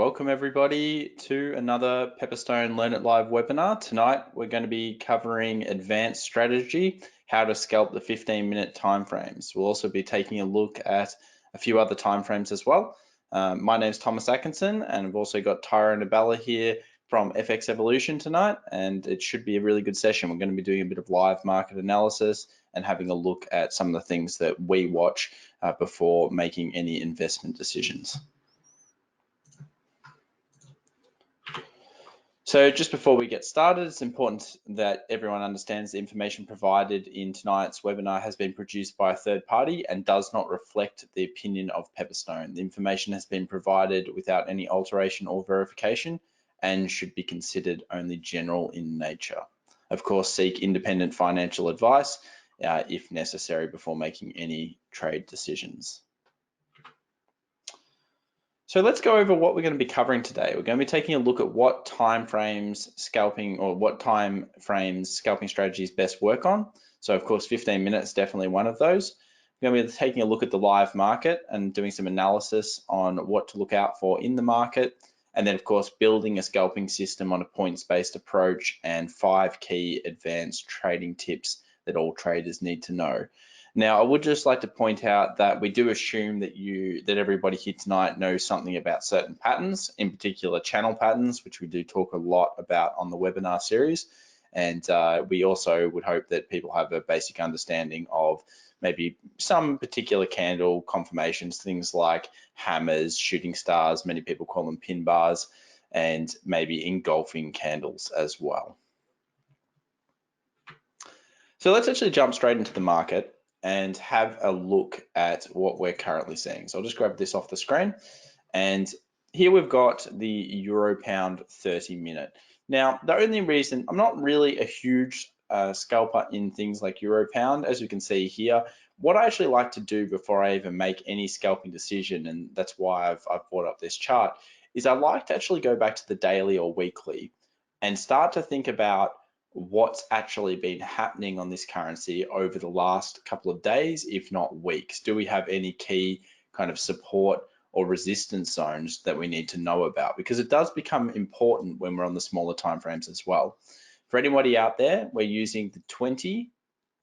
welcome everybody to another Pepperstone Learn It Live webinar. Tonight we're going to be covering advanced strategy, how to scalp the 15-minute timeframes. We'll also be taking a look at a few other timeframes as well. My name is Thomas Atkinson, and I've also got Tyra Nabella here from FX Evolution tonight, and it should be a really good session. We're going to be doing a bit of live market analysis and having a look at some of the things that we watch before making any investment decisions. So just before we get started, it's important that everyone understands the information provided in tonight's webinar has been produced by a third party and does not reflect the opinion of Pepperstone. The information has been provided without any alteration or verification and should be considered only general in nature. Of course, seek independent financial advice if necessary before making any trade decisions. So let's go over what we're going to be covering today. We're going to be taking a look at what time frames scalping strategies best work on. So of course, 15 minutes, definitely one of those. We're going to be taking a look at the live market and doing some analysis on what to look out for in the market. And then of course, building a scalping system on a points-based approach and 5 key advanced trading tips that all traders need to know. Now, I would just like to point out that we do assume that everybody here tonight knows something about certain patterns, in particular channel patterns, which we do talk a lot about on the webinar series. And we also would hope that people have a basic understanding of maybe some particular candle confirmations, things like hammers, shooting stars, many people call them pin bars, and maybe engulfing candles as well. So let's actually jump straight into the market and have a look at what we're currently seeing. So I'll just grab this off the screen. And here we've got the Euro Pound 30-minute. Now, the only reason, I'm not really a huge scalper in things like Euro Pound, as you can see here. What I actually like to do before I even make any scalping decision, and that's why I've brought up this chart, is I like to actually go back to the daily or weekly and start to think about what's actually been happening on this currency over the last couple of days, if not weeks. Do we have any key kind of support or resistance zones that we need to know about? Because it does become important when we're on the smaller timeframes as well. For anybody out there, we're using the 20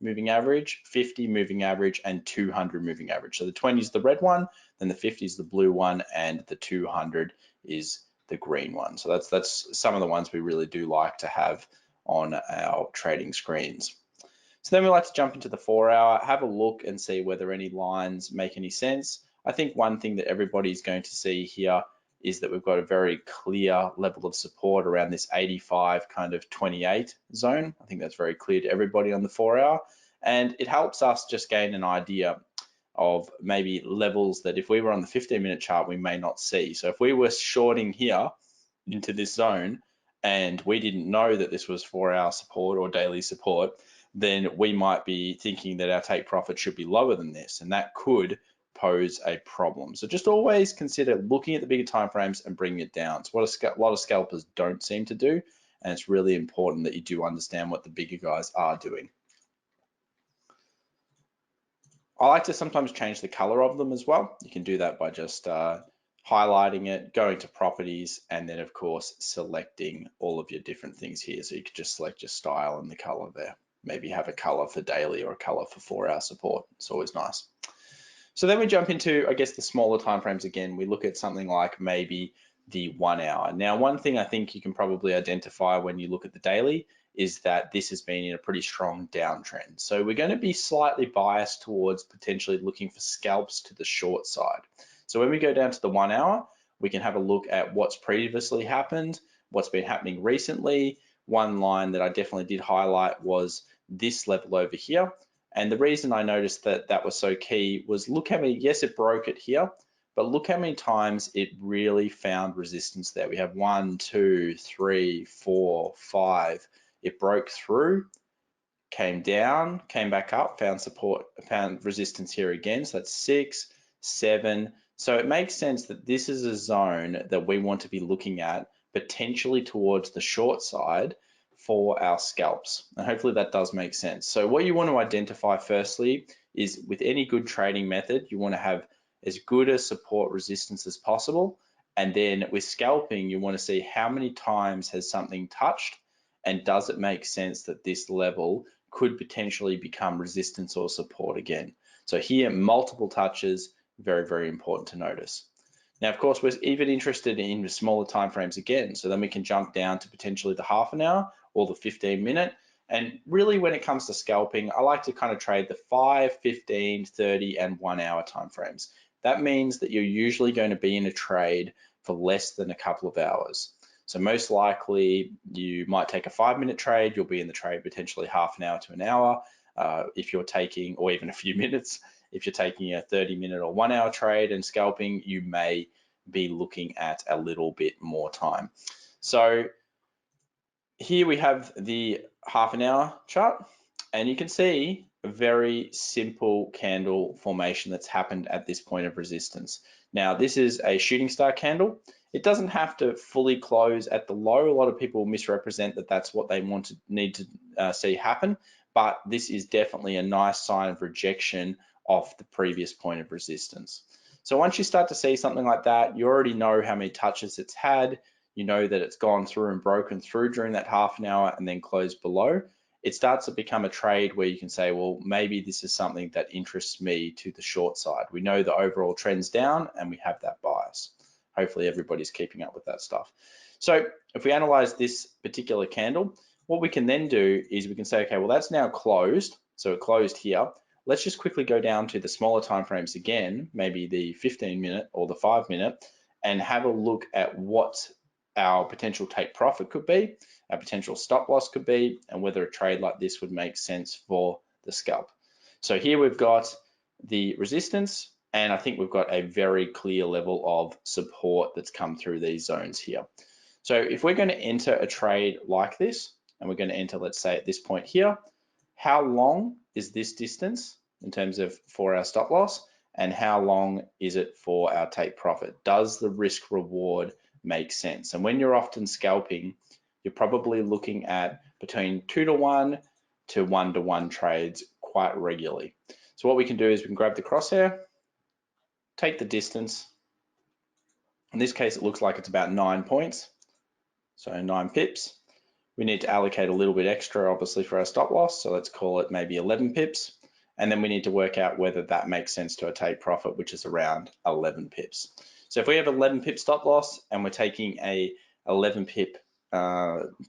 moving average, 50 moving average, and 200 moving average. So the 20 is the red one, then the 50 is the blue one, and the 200 is the green one. So that's some of the ones we really do like to have on our trading screens. So then we like to jump into the 4-hour, have a look and see whether any lines make any sense. I think one thing that everybody's going to see here is that we've got a very clear level of support around this 85 kind of 28 zone. I think that's very clear to everybody on the 4-hour, and it helps us just gain an idea of maybe levels that if we were on the 15-minute chart, we may not see. So if we were shorting here into this zone, and we didn't know that this was 4-hour support or daily support, then we might be thinking that our take profit should be lower than this, and that could pose a problem. So just always consider looking at the bigger timeframes and bringing it down. It's what a lot of scalpers don't seem to do, and it's really important that you do understand what the bigger guys are doing. I like to sometimes change the color of them as well. You can do that by just highlighting it, going to properties, and then of course selecting all of your different things here. So you could just select your style and the color there. Maybe have a color for daily or a color for 4-hour support. It's always nice. So then we jump into, I guess, the smaller timeframes again. We look at something like maybe the 1 hour. Now, one thing I think you can probably identify when you look at the daily is that this has been in a pretty strong downtrend. So we're going to be slightly biased towards potentially looking for scalps to the short side. So when we go down to the 1 hour, we can have a look at what's previously happened, what's been happening recently. One line that I definitely did highlight was this level over here. And the reason I noticed that that was so key was look how many, yes, it broke it here, but look how many times it really found resistance there. We have 1, 2, 3, 4, 5. It broke through, came down, came back up, found support, found resistance here again. So that's 6, 7. So it makes sense that this is a zone that we want to be looking at potentially towards the short side for our scalps. And hopefully that does make sense. So what you want to identify firstly is with any good trading method, you want to have as good a support resistance as possible And then with scalping, you want to see how many times has something touched, and does it make sense that this level could potentially become resistance or support again. So here, multiple touches, very, very important to notice. Now, of course, we're even interested in the smaller timeframes again, so then we can jump down to potentially the half an hour or the 15-minute. And really, when it comes to scalping, I like to kind of trade the 5, 15, 30, and 1 hour timeframes. That means that you're usually going to be in a trade for less than a couple of hours. So most likely you might take a 5-minute trade, you'll be in the trade potentially half an hour to an hour. If you're taking, or even a few minutes, if you're taking a 30-minute or 1 hour trade and scalping, you may be looking at a little bit more time. So here we have the half an hour chart, and you can see a very simple candle formation that's happened at this point of resistance. Now, this is a shooting star candle. It doesn't have to fully close at the low. A lot of people misrepresent that that's what they need to see happen, but this is definitely a nice sign of rejection of the previous point of resistance. So once you start to see something like that, you already know how many touches it's had. You know that it's gone through and broken through during that half an hour and then closed below. It starts to become a trade where you can say, well, maybe this is something that interests me to the short side. We know the overall trend's down and we have that bias. Hopefully everybody's keeping up with that stuff. So if we analyze this particular candle, what we can then do is we can say, okay, well, that's now closed. So it closed here. Let's just quickly go down to the smaller timeframes again, maybe the 15-minute or the 5-minute, and have a look at what our potential take profit could be, our potential stop loss could be, and whether a trade like this would make sense for the scalp. So here we've got the resistance, and I think we've got a very clear level of support that's come through these zones here. So if we're going to enter a trade like this, and we're going to enter, let's say at this point here, how long is this distance in terms of for our stop loss, and how long is it for our take profit? Does the risk reward make sense? And when you're often scalping, you're probably looking at between 2-to-1 to 1-to-1 trades quite regularly. So what we can do is we can grab the crosshair, take the distance. In this case, it looks like it's about 9 points, so 9 pips. We need to allocate a little bit extra, obviously, for our stop loss. So let's call it maybe 11 pips. And then we need to work out whether that makes sense to a take profit, which is around 11 pips. So if we have 11 pip stop loss and we're taking a 11 pip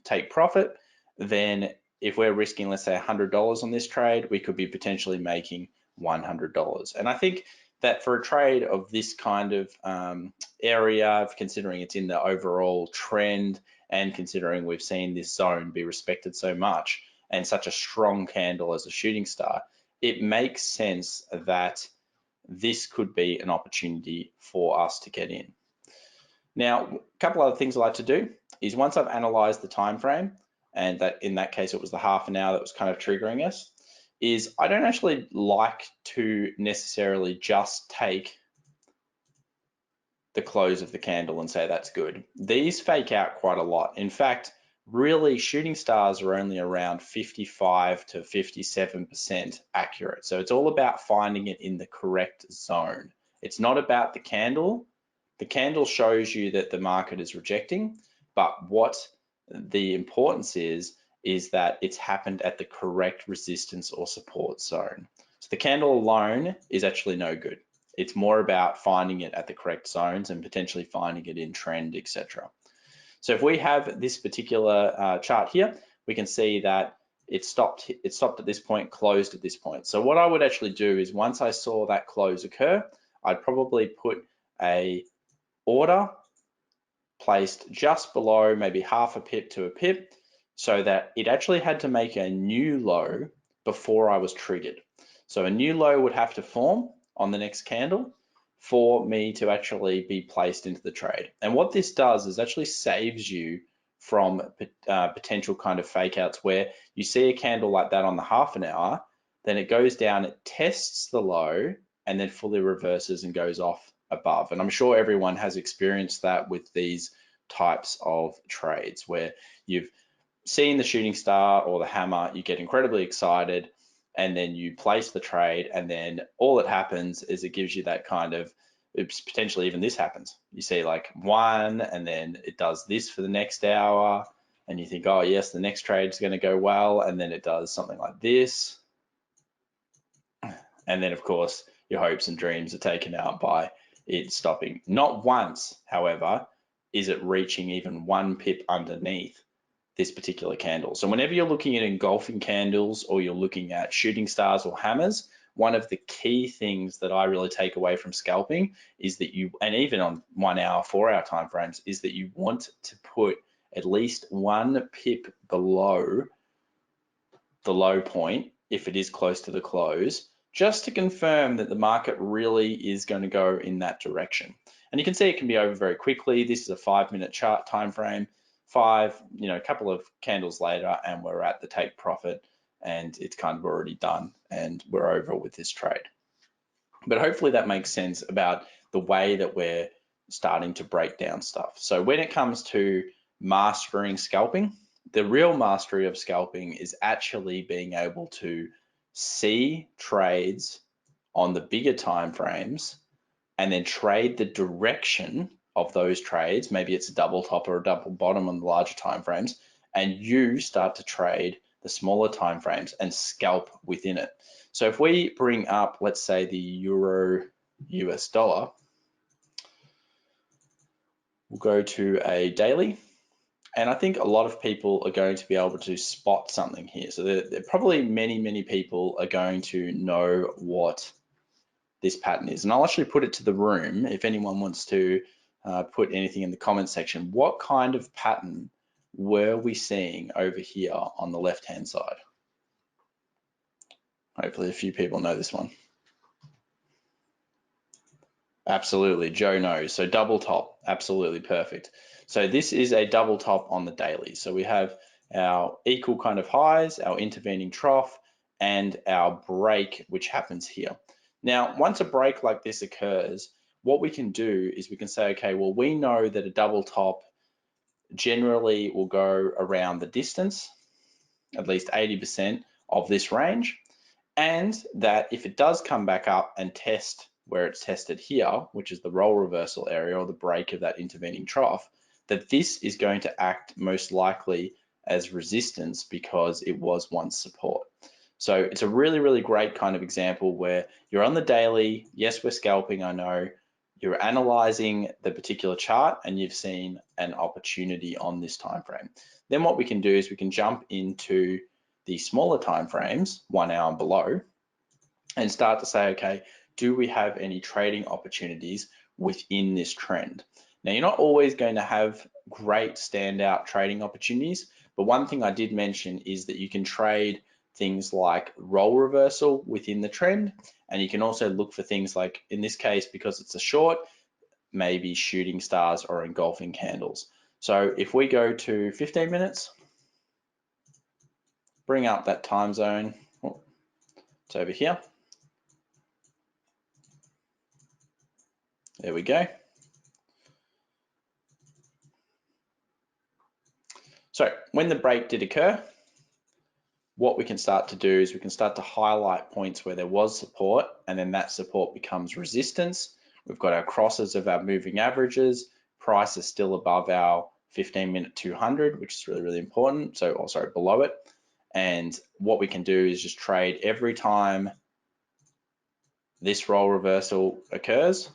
take profit, then if we're risking, let's say $100 on this trade, we could be potentially making $100. And I think that for a trade of this kind of area, considering it's in the overall trend, and considering we've seen this zone be respected so much and such a strong candle as a shooting star, it makes sense that this could be an opportunity for us to get in. Now, a couple other things I like to do is once I've analyzed the time frame, and that in that case it was the half an hour that was kind of triggering us, is I don't actually like to necessarily just take the close of the candle and say that's good. These fake out quite a lot. In fact, really shooting stars are only around 55 to 57% accurate. So it's all about finding it in the correct zone. It's not about the candle. The candle shows you that the market is rejecting, but what the importance is that it's happened at the correct resistance or support zone. So the candle alone is actually no good. It's more about finding it at the correct zones and potentially finding it in trend, etc. So if we have this particular chart here, we can see that it stopped at this point, closed at this point. So what I would actually do is once I saw that close occur, I'd probably put a order placed just below maybe half a pip to a pip so that it actually had to make a new low before I was triggered. So a new low would have to form on the next candle for me to actually be placed into the trade. And what this does is actually saves you from potential kind of fake outs where you see a candle like that on the half an hour, then it goes down, it tests the low, and then fully reverses and goes off above. And I'm sure everyone has experienced that with these types of trades where you've seen the shooting star or the hammer, you get incredibly excited, and then you place the trade, and then all that happens is it gives you that kind of it's potentially even this happens. You see like one, and then it does this for the next hour, and you think, oh yes, the next trade is going to go well, and then it does something like this, and then of course your hopes and dreams are taken out by it stopping. Not once, however, is it reaching even 1 pip underneath this particular candle. So whenever you're looking at engulfing candles, or you're looking at shooting stars or hammers, one of the key things that I really take away from scalping is that you, and even on 1 hour, 4 hour timeframes, is that you want to put at least 1 pip below the low point, if it is close to the close, just to confirm that the market really is going to go in that direction. And you can see it can be over very quickly. This is a 5-minute chart time frame. A couple of candles later, and we're at the take profit, and it's kind of already done, and we're over with this trade. But hopefully that makes sense about the way that we're starting to break down stuff. So when it comes to mastering scalping, the real mastery of scalping is actually being able to see trades on the bigger time frames and then trade the direction of those trades. Maybe it's a double top or a double bottom on the larger time frames, and you start to trade the smaller time frames and scalp within it. So if we bring up, let's say, the euro US dollar, we'll go to a daily, and I think a lot of people are going to be able to spot something here. So there probably many people are going to know what this pattern is. And I'll actually put it to the room if anyone wants to put anything in the comment section. What kind of pattern were we seeing over here on the left-hand side? Hopefully a few people know this one. Absolutely, Joe knows. So double top, absolutely perfect. So this is a double top on the daily. So we have our equal kind of highs, our intervening trough, and our break, which happens here. Now, once a break like this occurs, what we can do is we can say, okay, well, we know that a double top generally will go around the distance, at least 80% of this range, and that if it does come back up and test where it's tested here, which is the role reversal area or the break of that intervening trough, that this is going to act most likely as resistance because it was once support. So it's a really great kind of example where you're on the daily, yes, we're scalping, I know, you're analyzing the particular chart and you've seen an opportunity on this time frame. Then what we can do is we can jump into the smaller time frames, 1 hour and below, and start to say, okay, do we have any trading opportunities within this trend? Now, you're not always going to have great standout trading opportunities, but one thing I did mention is that you can trade things like role reversal within the trend, and you can also look for things like, in this case, because it's a short, maybe shooting stars or engulfing candles. So if we go to 15 minutes, bring up that time zone, it's over here. There we go. So when the break did occur, what we can start to do is we can start to highlight points where there was support, and then that support becomes resistance. We've got our crosses of our moving averages. Price is still above our 15-minute 200, which is really important. So also below it. And what we can do is just trade every time this role reversal occurs.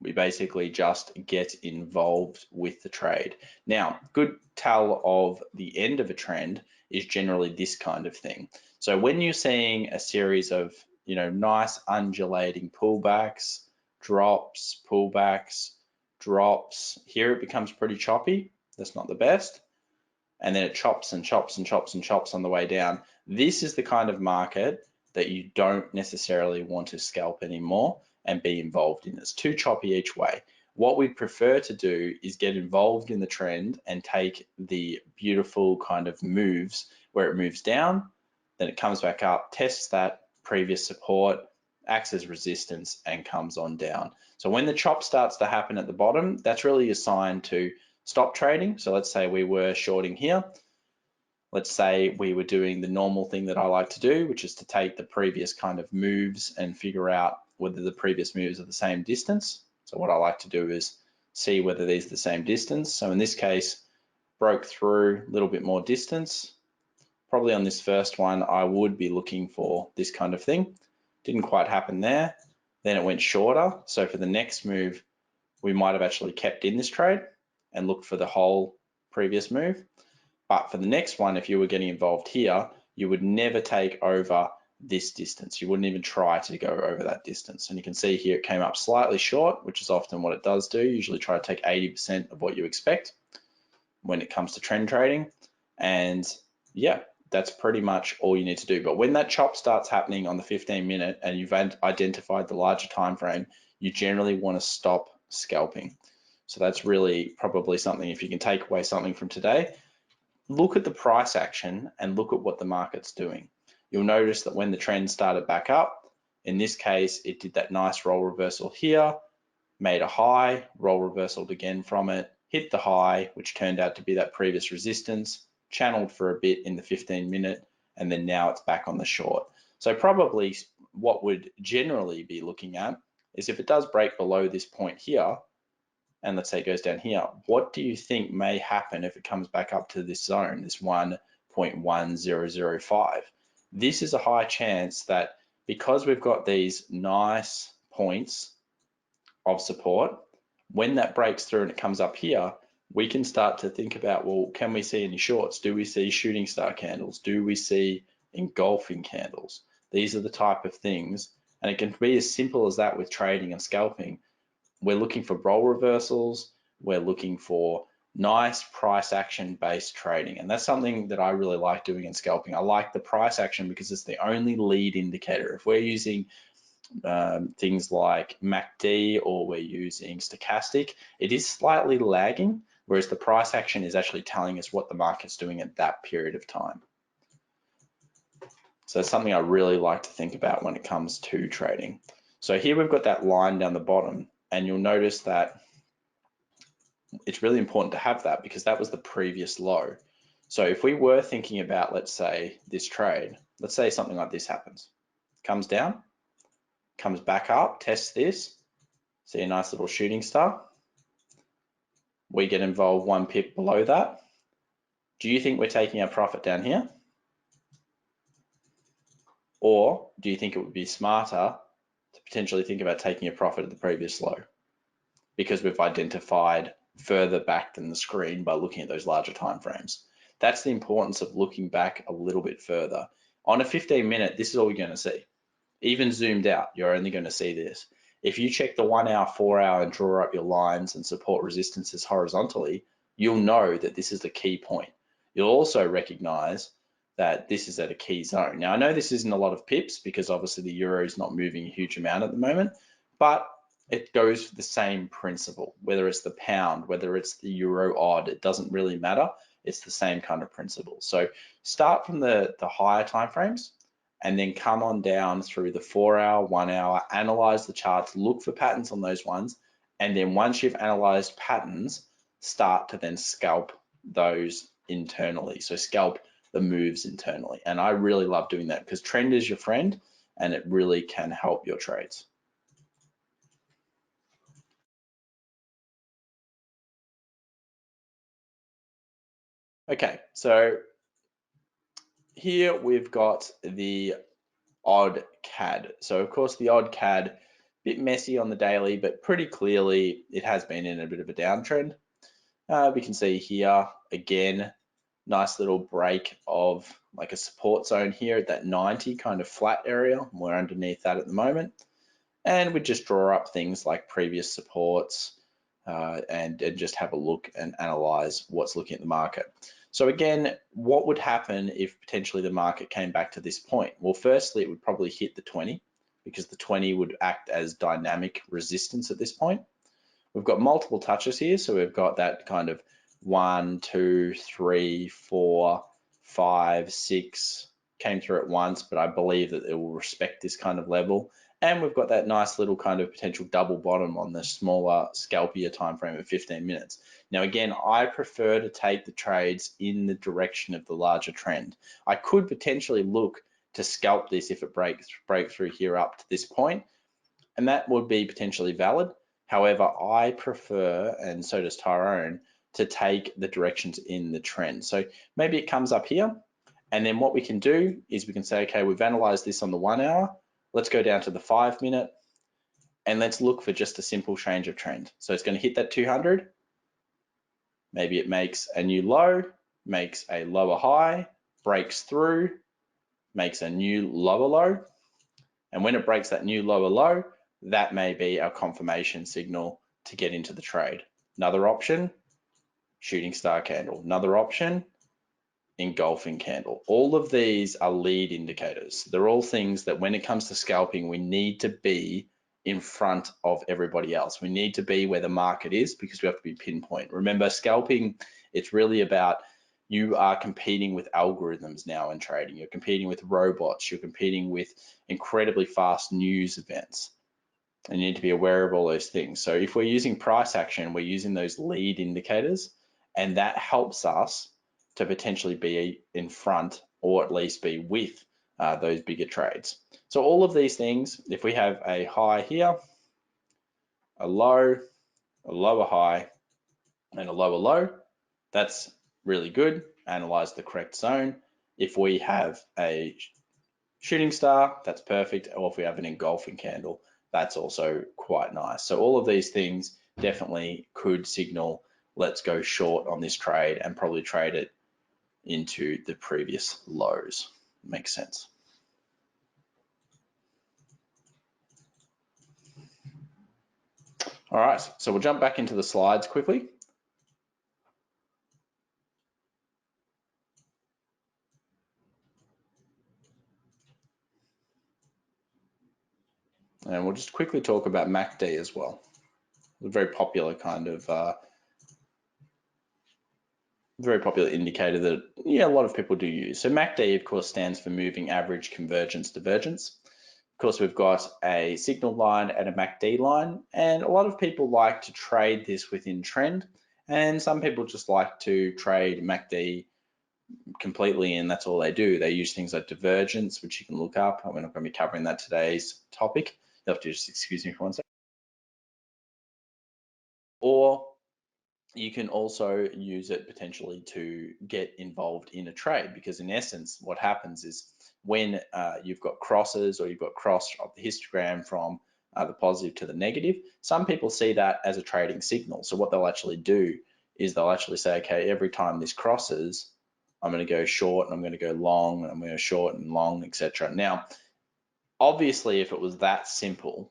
We basically just get involved with the trade. Now, good tell of the end of a trend is generally this kind of thing. So when you're seeing a series of, nice undulating pullbacks, drops, pullbacks, drops, here it becomes pretty choppy. That's not the best. And then it chops and chops and chops and chops on the way down. This is the kind of market that you don't necessarily want to scalp anymore and be involved in. It's too choppy each way. What we prefer to do is get involved in the trend and take the beautiful kind of moves where it moves down, then it comes back up, tests that previous support, acts as resistance, and comes on down. So when the chop starts to happen at the bottom, that's really a sign to stop trading. So let's say we were shorting here. Let's say we were doing the normal thing that I like to do, which is to take the previous kind of moves and figure out whether the previous moves are the same distance. So what I like to do is see whether these are the same distance. So in this case, broke through a little bit more distance. Probably on this first one, I would be looking for this kind of thing. Didn't quite happen there. Then it went shorter. So for the next move, we might have actually kept in this trade and looked for the whole previous move. But for the next one, if you were getting involved here, you would never take over this distance. You wouldn't even try to go over that distance. And you can see here it came up slightly short, which is often what it does do. Usually try to take 80% of what you expect when it comes to trend trading. And yeah, that's pretty much all you need to do. But when that chop starts happening on the 15-minute and you've identified the larger time frame, you generally want to stop scalping. So that's really probably something, if you can take away something from today, look at the price action and look at what the market's doing. You'll notice that when the trend started back up, in this case, it did that nice roll reversal here, made a high, roll reversaled again from it, hit the high, which turned out to be that previous resistance, channeled for a bit in the 15-minute, and then now it's back on the short. So probably what would generally be looking at is if it does break below this point here, and let's say it goes down here, what do you think may happen if it comes back up to this zone, this 1.1005? This is a high chance that because we've got these nice points of support, when that breaks through and it comes up here, we can start to think about, well, can we see any shorts? Do we see shooting star candles? Do we see engulfing candles? These are the type of things, and it can be as simple as that with trading and scalping. We're looking for roll reversals. We're looking for nice price action based trading. And that's something that I really like doing in scalping. I like the price action because it's the only lead indicator. If we're using things like MACD or we're using Stochastic, it is slightly lagging, whereas the price action is actually telling us what the market's doing at that period of time. So it's something I really like to think about when it comes to trading. So here we've got that line down the bottom, and you'll notice that it's really important to have that because that was the previous low. So if we were thinking about, let's say, this trade, let's say something like this happens, comes down, comes back up, tests this, see a nice little shooting star. We get involved 1 pip below that. Do you think we're taking our profit down here? Or do you think it would be smarter to potentially think about taking a profit at the previous low? Because we've identified further back than the screen by looking at those larger time frames. That's the importance of looking back a little bit further. On a 15-minute, this is all you're going to see. Even zoomed out, you're only going to see this. If you check the 1 hour, 4 hour and draw up your lines and support resistances horizontally, you'll know that this is the key point. You'll also recognize that this is at a key zone. Now, I know this isn't a lot of pips because obviously the euro is not moving a huge amount at the moment, but it goes for the same principle, whether it's the pound, whether it's the euro odd, it doesn't really matter. It's the same kind of principle. So start from the higher time frames and then come on down through the 4 hour, 1 hour, analyze the charts, look for patterns on those ones. And then once you've analyzed patterns, start to then scalp those internally. So scalp the moves internally. And I really love doing that because trend is your friend and it really can help your trades. Okay, so here we've got the AUDCAD. So of course the AUDCAD, bit messy on the daily, but pretty clearly it has been in a bit of a downtrend. We can see here again, nice little break of like a support zone here at that 90 kind of flat area. We're underneath that at the moment. And we just draw up things like previous supports and just have a look and analyze what's looking at the market. So again, what would happen if potentially the market came back to this point? Well, firstly, it would probably hit the 20 because the 20 would act as dynamic resistance at this point. We've got multiple touches here. So we've got that kind of 1, 2, 3, 4, 5, 6 came through at once, but I believe that it will respect this kind of level. And we've got that nice little kind of potential double bottom on the smaller scalpier time frame of 15 minutes. Now, again, I prefer to take the trades in the direction of the larger trend. I could potentially look to scalp this if it break through here up to this point, and that would be potentially valid. However, I prefer, and so does Tyrone, to take the directions in the trend. So maybe it comes up here, and then what we can do is we can say, okay, we've analyzed this on the 1 hour. Let's go down to the 5 minute, and let's look for just a simple change of trend. So it's going to hit that 200. Maybe it makes a new low, makes a lower high, breaks through, makes a new lower low. And when it breaks that new lower low, that may be our confirmation signal to get into the trade. Another option, shooting star candle. Another option, engulfing candle. All of these are lead indicators. They're all things that when it comes to scalping, we need to be in front of everybody else. We need to be where the market is because we have to be pinpoint. Remember, scalping, it's really about you are competing with algorithms now in trading. You're competing with robots. You're competing with incredibly fast news events. And you need to be aware of all those things. So if we're using price action, we're using those lead indicators, and that helps us to potentially be in front or at least be with those bigger trades. So all of these things, if we have a high here, a low, a lower high, and a lower low, that's really good. Analyze the correct zone. If we have a shooting star, that's perfect. Or if we have an engulfing candle, that's also quite nice. So all of these things definitely could signal, let's go short on this trade and probably trade it into the previous lows. Makes sense. All right, so we'll jump back into the slides quickly. And we'll just quickly talk about MACD as well. A very popular kind of, very popular indicator that a lot of people do use. So MACD, of course, stands for Moving Average Convergence Divergence. Of course, we've got a signal line and a MACD line, and a lot of people like to trade this within trend, and some people just like to trade MACD completely, and that's all they do. They use things like divergence, which you can look up. We're not going to be covering that today's topic. You'll have to just excuse me for 1 second. Or you can also use it potentially to get involved in a trade, because in essence, what happens is when you've got crosses or you've got cross of the histogram from the positive to the negative, some people see that as a trading signal. So what they'll actually do is they'll actually say, okay, every time this crosses, I'm going to go short and I'm going to go long and I'm going to short and long, etc. Now, obviously, if it was that simple,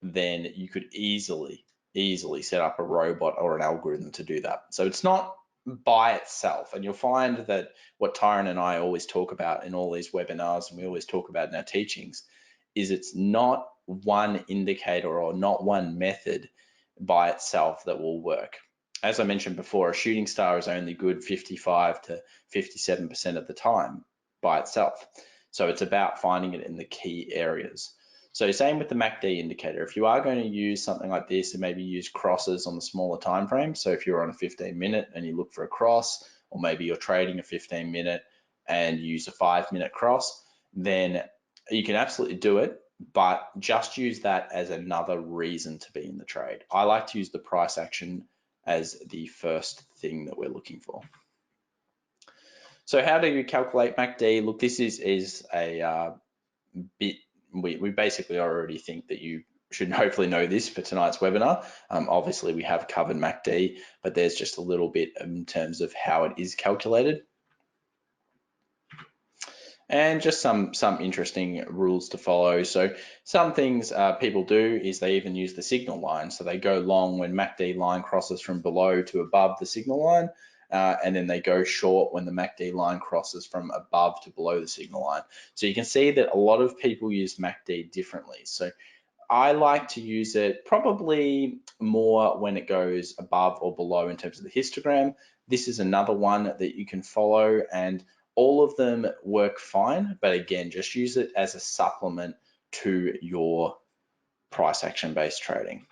then you could easily set up a robot or an algorithm to do that. So it's not by itself. And you'll find that what Tyron and I always talk about in all these webinars, and we always talk about in our teachings, is it's not one indicator or not one method by itself that will work. As I mentioned before, a shooting star is only good 55 to 57% of the time by itself. So it's about finding it in the key areas. So same with the MACD indicator. If you are going to use something like this and maybe use crosses on the smaller time frame, so if you're on a 15-minute and you look for a cross, or maybe you're trading a 15-minute and you use a 5-minute cross, then you can absolutely do it, but just use that as another reason to be in the trade. I like to use the price action as the first thing that we're looking for. So how do you calculate MACD? Look, this is a bit, we basically already think that you should hopefully know this for tonight's webinar. Obviously we have covered MACD, but there's just a little bit in terms of how it is calculated. And just some interesting rules to follow. So some things people do is they even use the signal line. So they go long when MACD line crosses from below to above the signal line, and then they go short when the MACD line crosses from above to below the signal line. So you can see that a lot of people use MACD differently. So I like to use it probably more when it goes above or below in terms of the histogram. This is another one that you can follow, and all of them work fine, but again, just use it as a supplement to your price action based trading.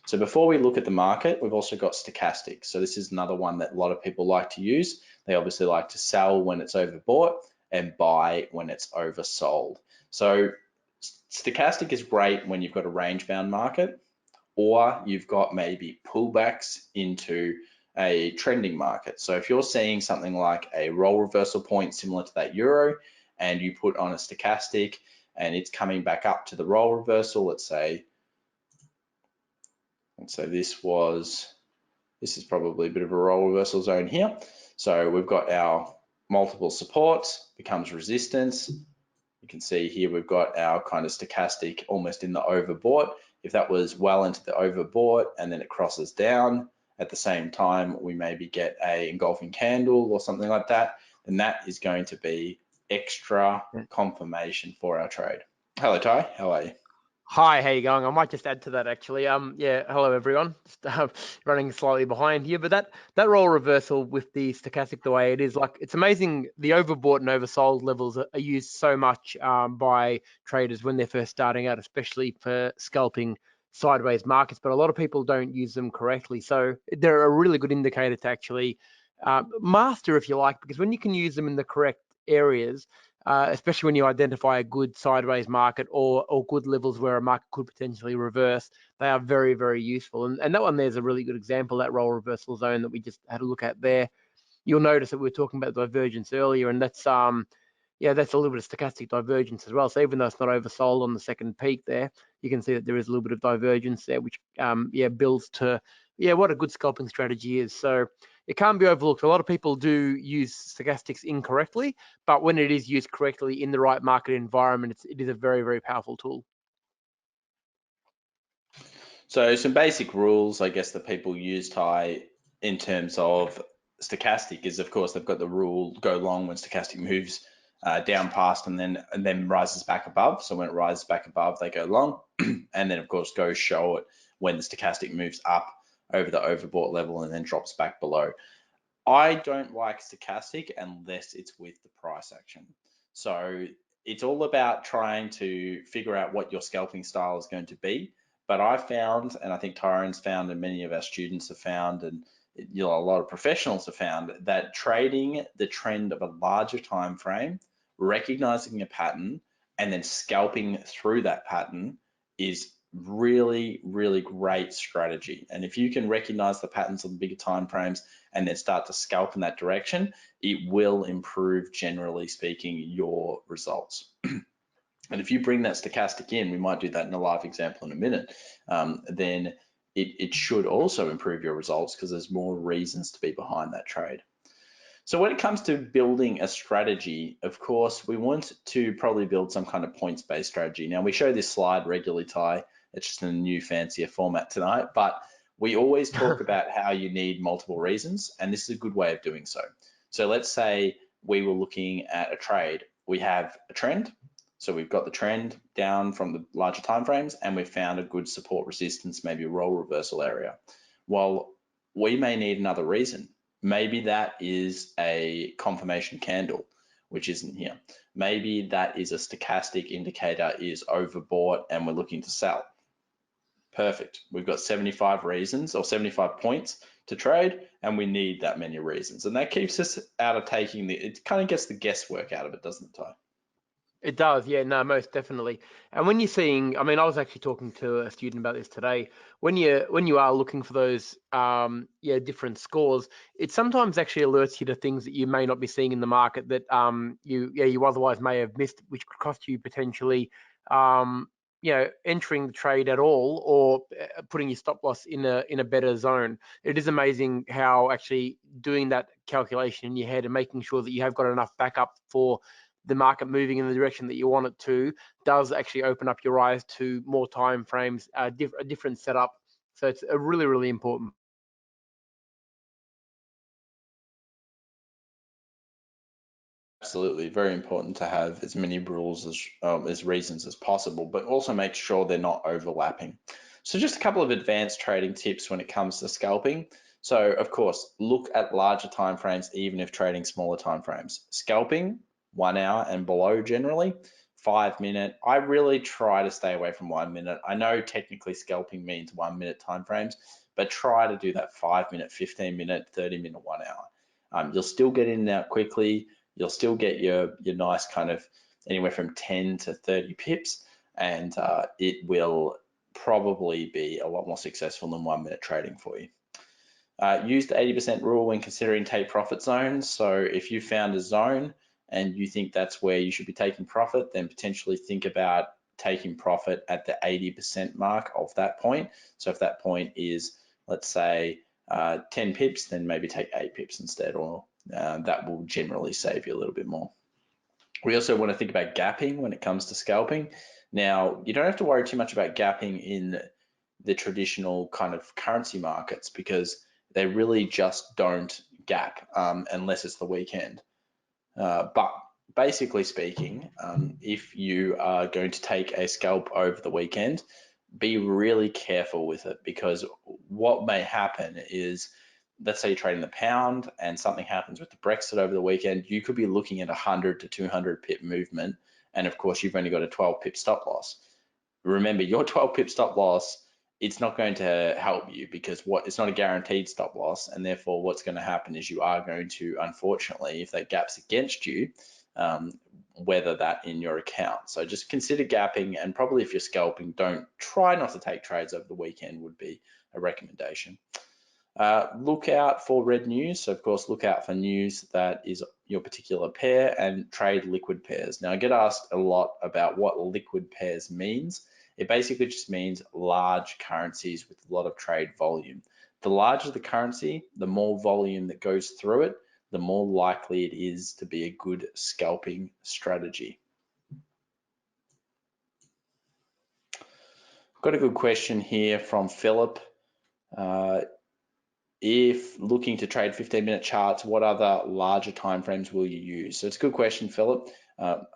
So before we look at the market, we've also got stochastics. So this is another one that a lot of people like to use. They obviously like to sell when it's overbought and buy when it's oversold. So Stochastic is great when you've got a range bound market, or you've got maybe pullbacks into a trending market. So if you're seeing something like a role reversal point similar to that euro, and you put on a stochastic and it's coming back up to the role reversal, let's say this is probably a bit of a role reversal zone here. So we've got our multiple supports, becomes resistance. You can see here we've got our kind of stochastic almost in the overbought. If that was well into the overbought and then it crosses down, at the same time we maybe get a engulfing candle or something like that, then that is going to be extra confirmation for our trade. Hello Ty, how are you? Hi, how you going? I might just add to that actually. Yeah, hello everyone. Just running slightly behind here, but that role reversal with the stochastic the way it is, like it's amazing. The overbought and oversold levels are used so much by traders when they're first starting out, especially for scalping sideways markets. But a lot of people don't use them correctly, so they're a really good indicator to actually master, if you like, because when you can use them in the correct areas. Especially when you identify a good sideways market or good levels where a market could potentially reverse, they are very, very useful. And that one there's a really good example, that role reversal zone that we just had a look at there. You'll notice that we were talking about divergence earlier, and that's yeah, that's a little bit of stochastic divergence as well. So even though it's not oversold on the second peak there, you can see that there is a little bit of divergence there, which yeah, builds to what a good scalping strategy is. So it can't be overlooked. A lot of people do use stochastics incorrectly, but when it is used correctly in the right market environment, it is a very, very powerful tool. So some basic rules, I guess, that people use, Ty, in terms of stochastic is, of course, they've got the rule go long when stochastic moves down past and then rises back above. So when it rises back above, they go long, and then of course go short when the stochastic moves up over the overbought level and then drops back below. I don't like stochastic unless it's with the price action. So it's all about trying to figure out what your scalping style is going to be. But I found, and I think Tyron's found, and many of our students have found, and a lot of professionals have found, that trading the trend of a larger time frame, recognizing a pattern, and then scalping through that pattern is really, really great strategy. And if you can recognize the patterns of the bigger time frames and then start to scalp in that direction, it will improve, generally speaking, your results. And if you bring that stochastic in, we might do that in a live example in a minute, then it should also improve your results because there's more reasons to be behind that trade. So when it comes to building a strategy, of course, we want to probably build some kind of points-based strategy. Now, we show this slide regularly, Ty. It's just in a new, fancier format tonight, but we always talk about how you need multiple reasons, and this is a good way of doing so. So let's say we were looking at a trade. We have a trend. So we've got the trend down from the larger timeframes, and we've found a good support resistance, maybe a role reversal area. Well, we may need another reason. Maybe that is a confirmation candle, which isn't here. Maybe that is a stochastic indicator is overbought and we're looking to sell. Perfect. We've got 75 reasons or 75 points to trade, and we need that many reasons. And that keeps us out of it kind of gets the guesswork out of it, doesn't it, Ty? It does, yeah, no, most definitely. And when you're seeing, I mean, I was actually talking to a student about this today. When you are looking for those different scores, it sometimes actually alerts you to things that you may not be seeing in the market that you otherwise may have missed, which could cost you potentially entering the trade at all or putting your stop loss in a better zone. It is amazing how actually doing that calculation in your head and making sure that you have got enough backup for the market moving in the direction that you want it to does actually open up your eyes to more time frames, a different setup. So it's a really, really important. Absolutely, very important to have as many rules as reasons as possible, but also make sure they're not overlapping. So just a couple of advanced trading tips when it comes to scalping. So of course, look at larger timeframes, even if trading smaller timeframes. Scalping, 1 hour and below generally. 5 minute, I really try to stay away from 1 minute. I know technically scalping means 1 minute timeframes, but try to do that 5 minute, 15 minute, 30 minute, 1 hour. You'll still get in and out quickly. You'll still get your nice kind of anywhere from 10 to 30 pips, and it will probably be a lot more successful than 1 minute trading for you. Use the 80% rule when considering take profit zones. So if you found a zone and you think that's where you should be taking profit, then potentially think about taking profit at the 80% mark of that point. So if that point is, let's say, 10 pips, then maybe take 8 pips instead, or that will generally save you a little bit more. We also want to think about gapping when it comes to scalping. Now, you don't have to worry too much about gapping in the traditional kind of currency markets because they really just don't gap unless it's the weekend. But basically speaking, if you are going to take a scalp over the weekend, be really careful with it, because what may happen is, let's say you're trading the pound and something happens with the Brexit over the weekend, you could be looking at 100 to 200 pip movement. And of course, you've only got a 12 pip stop loss. Remember, your 12 pip stop loss, it's not going to help you because it's not a guaranteed stop loss. And therefore, what's going to happen is you are going to, unfortunately, if that gap's against you, weather that in your account. So just consider gapping, and probably if you're scalping, try not to take trades over the weekend would be a recommendation. Look out for red news. So of course, look out for news that is your particular pair, and trade liquid pairs. Now I get asked a lot about what liquid pairs means. It basically just means large currencies with a lot of trade volume. The larger the currency, the more volume that goes through it, the more likely it is to be a good scalping strategy. Got a good question here from Philip. If looking to trade 15-minute charts, what other larger timeframes will you use? So it's a good question, Philip.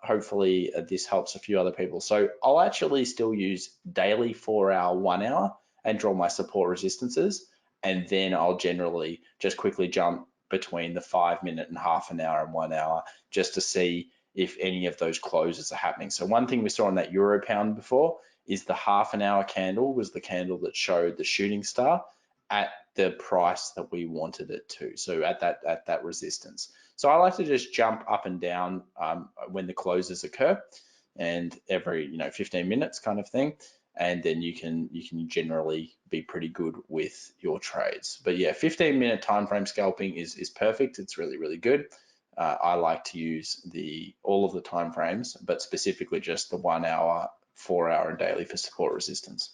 Hopefully this helps a few other people. So I'll actually still use daily 4 hour, 1 hour and draw my support resistances. And then I'll generally just quickly jump between the 5 minute and half an hour and 1 hour just to see if any of those closes are happening. So one thing we saw on that euro pound before is the half an hour candle was the candle that showed the shooting star at the price that we wanted it to, so at that resistance. So I like to just jump up and down when the closes occur, and every 15 minutes kind of thing, and then you can generally be pretty good with your trades. But yeah, 15-minute time frame scalping is perfect. It's really good. I like to use all of the time frames, but specifically just the 1 hour, 4 hour, and daily for support resistance.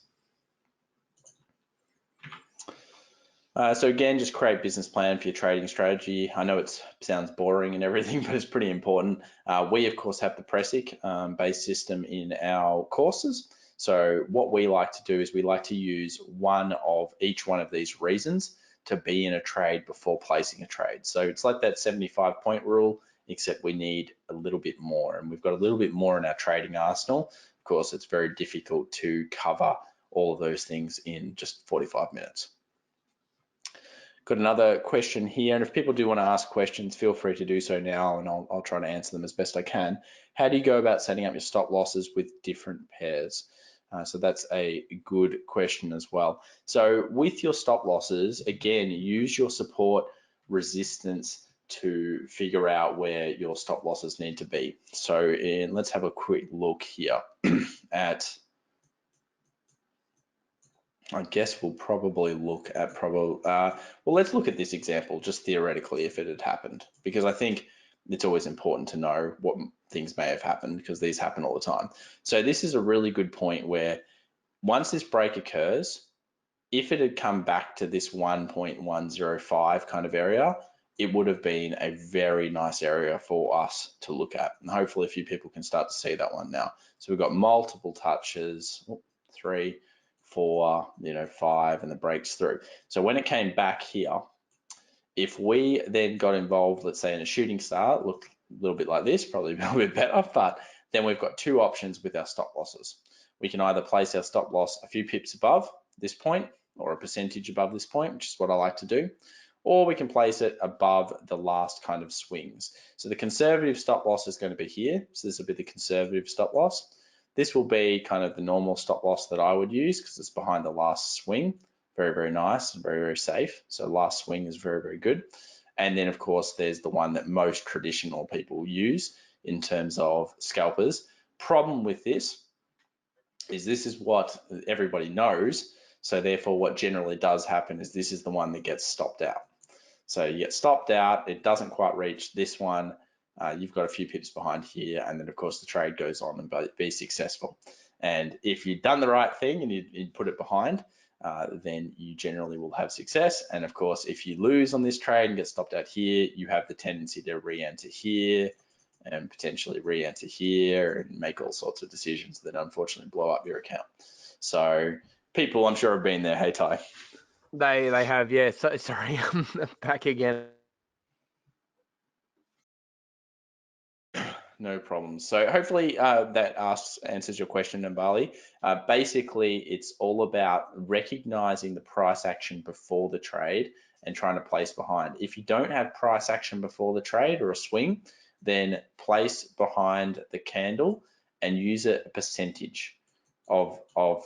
So again, just create business plan for your trading strategy. I know it sounds boring and everything, but it's pretty important. We of course have the Presic based system in our courses. So what we like to do is we like to use each one of these reasons to be in a trade before placing a trade. So it's like that 75-point rule, except we need a little bit more, and we've got a little bit more in our trading arsenal. Of course, it's very difficult to cover all of those things in just 45 minutes. Got another question here, and if people do want to ask questions, feel free to do so now, and I'll try to answer them as best I can. How do you go about setting up your stop losses with different pairs? So that's a good question as well. So with your stop losses, again, use your support resistance to figure out where your stop losses need to be. So let's have a quick look here at, I guess we'll probably look at well, let's look at this example just theoretically if it had happened, because I think it's always important to know what things may have happened, because these happen all the time. So this is a really good point where once this break occurs, if it had come back to this 1.105 kind of area, it would have been a very nice area for us to look at. And hopefully a few people can start to see that one now. So we've got multiple touches, 3, 4, 5, and the breaks through. So when it came back here, if we then got involved, let's say in a shooting star, it looked a little bit like this, probably a little bit better, but then we've got two options with our stop losses. We can either place our stop loss a few pips above this point or a percentage above this point, which is what I like to do, or we can place it above the last kind of swings. So the conservative stop loss is going to be here. So this will be the conservative stop loss. This will be kind of the normal stop loss that I would use because it's behind the last swing. Very nice and very safe. So last swing is very good. And then of course there's the one that most traditional people use in terms of scalpers. Problem with this is this is what everybody knows. So therefore what generally does happen is this is the one that gets stopped out. So you get stopped out, it doesn't quite reach this one, you've got a few pips behind here, and then of course the trade goes on and be successful. And if you've done the right thing and you put it behind, then you generally will have success. And of course, if you lose on this trade and get stopped out here, you have the tendency to re-enter here and potentially re-enter here and make all sorts of decisions that unfortunately blow up your account. So people, I'm sure, have been there. Hey, Ty. They have, yeah. So sorry, I'm back again. No problem. So hopefully that answers your question, Nambali. Basically, it's all about recognizing the price action before the trade and trying to place behind. If you don't have price action before the trade or a swing, then place behind the candle and use a percentage of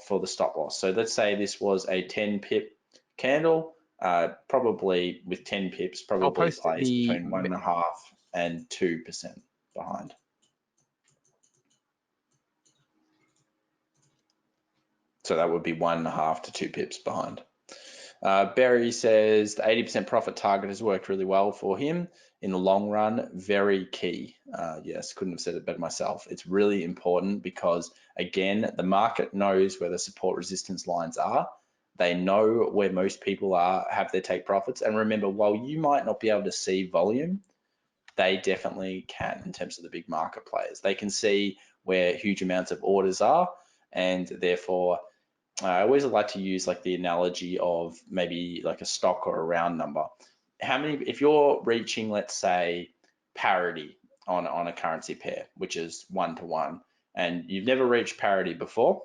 for the stop loss. So let's say this was a 10 pip candle, probably with 10 pips, probably place between 1.5 and 2% behind. So that would be 1.5 to 2 pips behind. Barry says the 80% profit target has worked really well for him in the long run. Very key. Yes, couldn't have said it better myself. It's really important because, again, the market knows where the support resistance lines are. They know where most people have their take profits. And remember, while you might not be able to see volume, they definitely can in terms of the big market players. They can see where huge amounts of orders are, and therefore I always like to use like the analogy of maybe like a stock or a round number. How many, if you're reaching, let's say, parity on a currency pair, which is 1-to-1, and you've never reached parity before,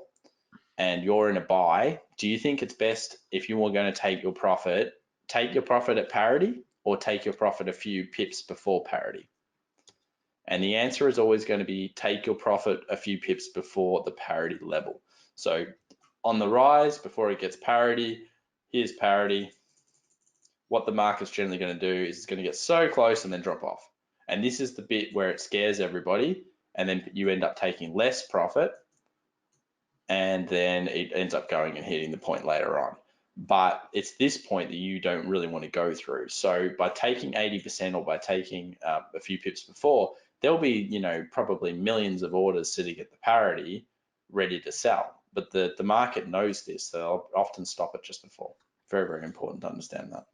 and you're in a buy, do you think it's best, if you were going to take your profit at parity, or take your profit a few pips before parity? And the answer is always going to be take your profit a few pips before the parity level. So on the rise, before it gets parity, here's parity. What the market's generally going to do is it's going to get so close and then drop off. And this is the bit where it scares everybody, and then you end up taking less profit, and then it ends up going and hitting the point later on. But it's this point that you don't really want to go through. So by taking 80% or by taking a few pips before, there'll be, probably millions of orders sitting at the parity ready to sell. But the market knows this. They'll often stop it just before. Very, very important to understand that.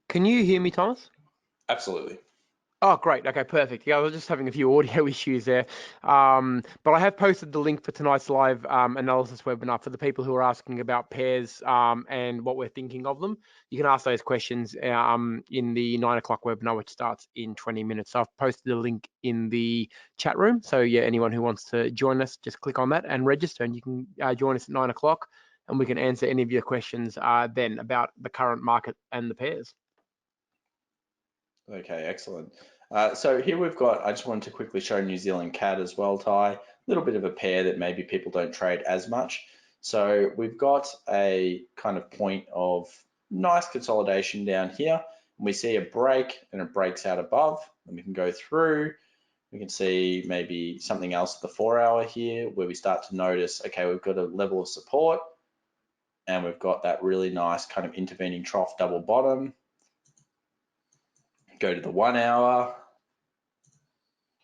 Can you hear me, Thomas? Absolutely. Oh, great. Okay, perfect. Yeah, I was just having a few audio issues there. But I have posted the link for tonight's live analysis webinar for the people who are asking about pairs and what we're thinking of them. You can ask those questions in the 9 o'clock webinar, which starts in 20 minutes. So I've posted the link in the chat room. So yeah, anyone who wants to join us, just click on that and register, and you can join us at 9 o'clock, and we can answer any of your questions then about the current market and the pairs. Okay, excellent. So here we've got, I just wanted to quickly show New Zealand CAD as well, Ty. A little bit of a pair that maybe people don't trade as much. So we've got a kind of point of nice consolidation down here. And we see a break, and it breaks out above, and we can go through. We can see maybe something else at the 4 hour here, where we start to notice, okay, we've got a level of support, and we've got that really nice kind of intervening trough double bottom. Go to the 1 hour,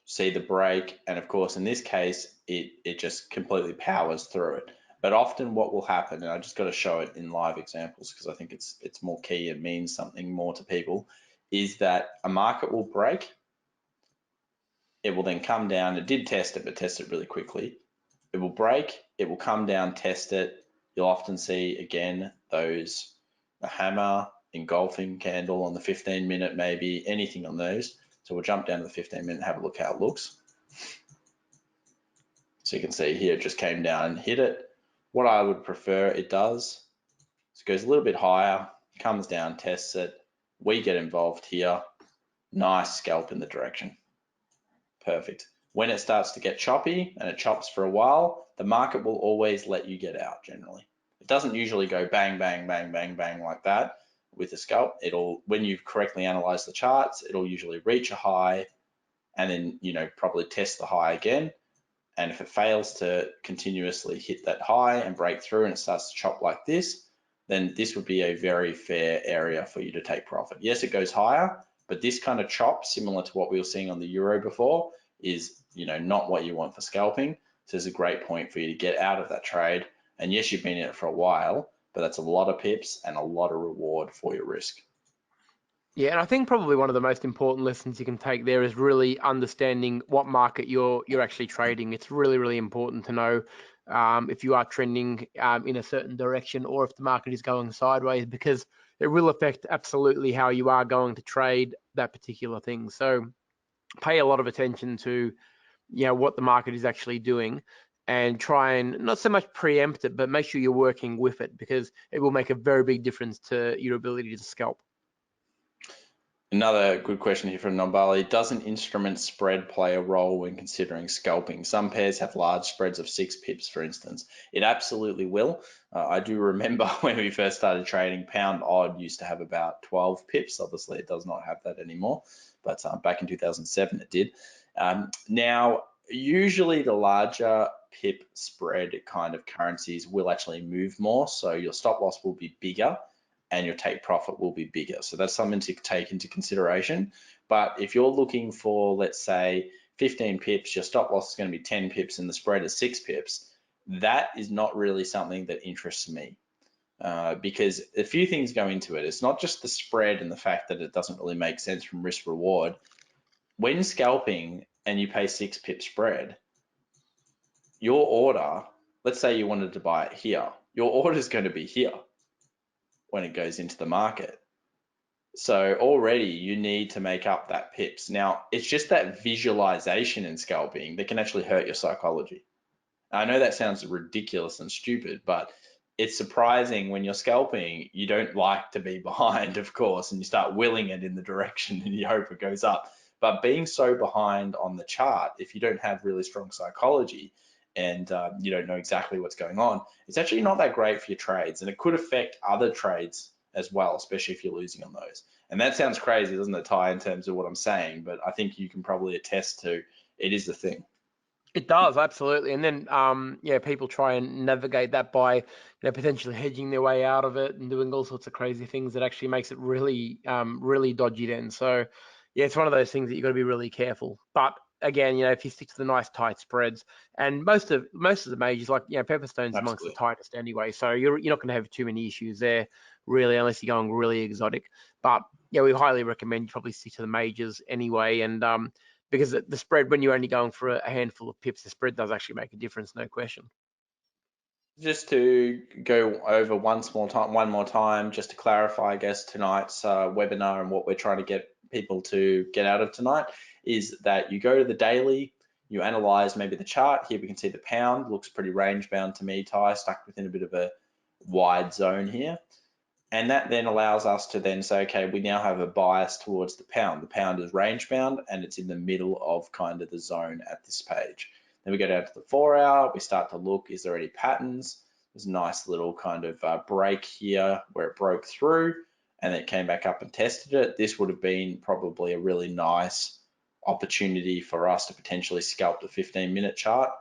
see the break, and of course in this case it just completely powers through it. But often what will happen, and I just got to show it in live examples because I think it's more key and means something more to people, is that a market will break, it will then come down. It did test it, but test it really quickly. It will break, it will come down, test it. You'll often see again those, a hammer, engulfing candle on the 15-minute, maybe anything on those. So we'll jump down to the 15-minute and have a look how it looks. So you can see here it just came down and hit it. What I would prefer it does is it goes a little bit higher, comes down, tests it. We get involved here. Nice scalp in the direction. Perfect. When it starts to get choppy and it chops for a while, the market will always let you get out generally. It doesn't usually go bang, bang, bang, bang, bang like that with a scalp. It'll, when you've correctly analyzed the charts, it'll usually reach a high and then, probably test the high again And if it fails to continuously hit that high and break through and it starts to chop like this, then this would be a very fair area for you to take profit. Yes, it goes higher, but this kind of chop, similar to what we were seeing on the euro before, is not what you want for scalping. So it's a great point for you to get out of that trade. And yes, you've been in it for a while, but that's a lot of pips and a lot of reward for your risk. Yeah, and I think probably one of the most important lessons you can take there is really understanding what market you're actually trading. It's really, really important to know if you are trending in a certain direction or if the market is going sideways, because it will affect absolutely how you are going to trade that particular thing. So pay a lot of attention to what the market is actually doing, and try and not so much preempt it, but make sure you're working with it, because it will make a very big difference to your ability to scalp. Another good question here from Nombali. Does an instrument spread play a role when considering scalping? Some pairs have large spreads of 6 pips, for instance. It absolutely will. I do remember when we first started trading, pound odd used to have about 12 pips. Obviously, it does not have that anymore, but back in 2007 it did. Now, usually the larger pip spread kind of currencies will actually move more, so your stop loss will be bigger and your take profit will be bigger. So that's something to take into consideration. But if you're looking for, let's say, 15 pips, your stop loss is going to be 10 pips and the spread is 6 pips, that is not really something that interests me. Because a few things go into it. It's not just the spread and the fact that it doesn't really make sense from risk reward. When scalping and you pay 6 pip spread, your order, let's say you wanted to buy it here, your order is going to be here when it goes into the market. So already you need to make up that pips. Now, it's just that visualization in scalping that can actually hurt your psychology. I know that sounds ridiculous and stupid, but it's surprising when you're scalping, you don't like to be behind, of course, and you start willing it in the direction and you hope it goes up. But being so behind on the chart, if you don't have really strong psychology and you don't know exactly what's going on, it's actually not that great for your trades, and it could affect other trades as well, especially if you're losing on those. And that sounds crazy, doesn't it, Ty, in terms of what I'm saying? But I think you can probably attest to it is the thing. It does, absolutely. And then, people try and navigate that by, potentially hedging their way out of it and doing all sorts of crazy things that actually makes it really, really dodgy then. So, yeah, it's one of those things that you've got to be really careful. But again, if you stick to the nice tight spreads, and most of the majors, like, Pepperstone's amongst the Absolutely. tightest anyway. So you're not going to have too many issues there, really, unless you're going really exotic. But yeah, we highly recommend you probably stick to the majors anyway. And because the spread, when you're only going for a handful of pips, the spread does actually make a difference, no question. Just to go over one more time, just to clarify, I guess, tonight's webinar and what we're trying to get people to get out of tonight is that you go to the daily, you analyze maybe the chart. Here we can see the pound looks pretty range bound to me, Ty, stuck within a bit of a wide zone here. And that then allows us to then say, okay, we now have a bias towards the pound. The pound is range bound and it's in the middle of kind of the zone at this page. Then we go down to the 4 hour, we start to look, is there any patterns? There's a nice little kind of break here where it broke through and then it came back up and tested it. This would have been probably a really nice opportunity for us to potentially scalp the 15-minute chart.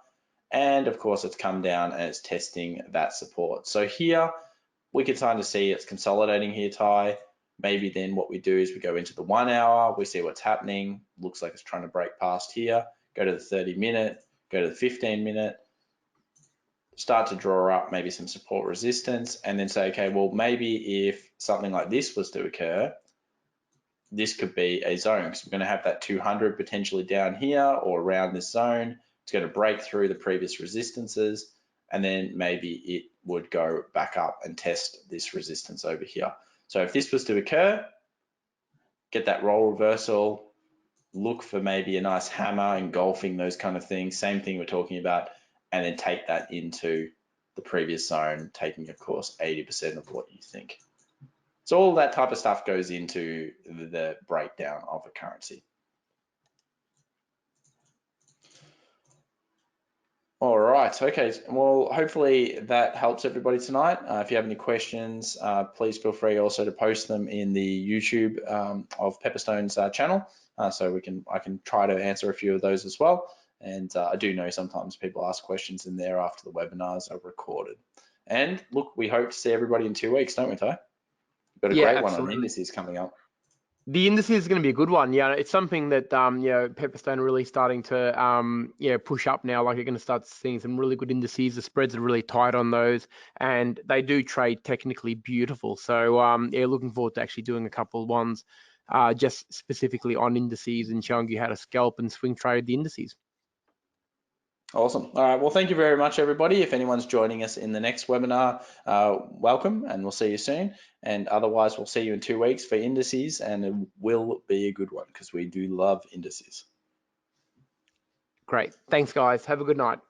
And of course, it's come down and it's testing that support. So here, we can kind of see it's consolidating here, Ty. Maybe then what we do is we go into the 1 hour, we see what's happening. Looks like it's trying to break past here. Go to the 30-minute, go to the 15-minute, start to draw up maybe some support resistance, and then say, okay, well, maybe if something like this was to occur, this could be a zone, because we're going to have that 200 potentially down here or around this zone. It's going to break through the previous resistances, and then maybe it would go back up and test this resistance over here. So if this was to occur, get that role reversal, look for maybe a nice hammer, engulfing those kind of things, same thing we're talking about, and then take that into the previous zone, taking, of course, 80% of what you think. So all that type of stuff goes into the breakdown of a currency. All right, okay, well, hopefully that helps everybody tonight. If you have any questions, please feel free also to post them in the YouTube of Pepperstone's channel, so I can try to answer a few of those as well. And I do know sometimes people ask questions in there after the webinars are recorded. And look, we hope to see everybody in 2 weeks, don't we, Ty? We've got a Yeah, great one on absolutely. indices coming up. The indices is going to be a good one. Yeah, it's something that Pepperstone are really starting to push up now. Like you're going to start seeing some really good indices. The spreads are really tight on those, and they do trade technically beautiful. So yeah, looking forward to actually doing a couple of ones just specifically on indices and showing you how to scalp and swing trade the indices. Awesome. All right. Well, thank you very much, everybody. If anyone's joining us in the next webinar, welcome, and we'll see you soon. And otherwise, we'll see you in 2 weeks for indices, and it will be a good one because we do love indices. Great. Thanks, guys. Have a good night.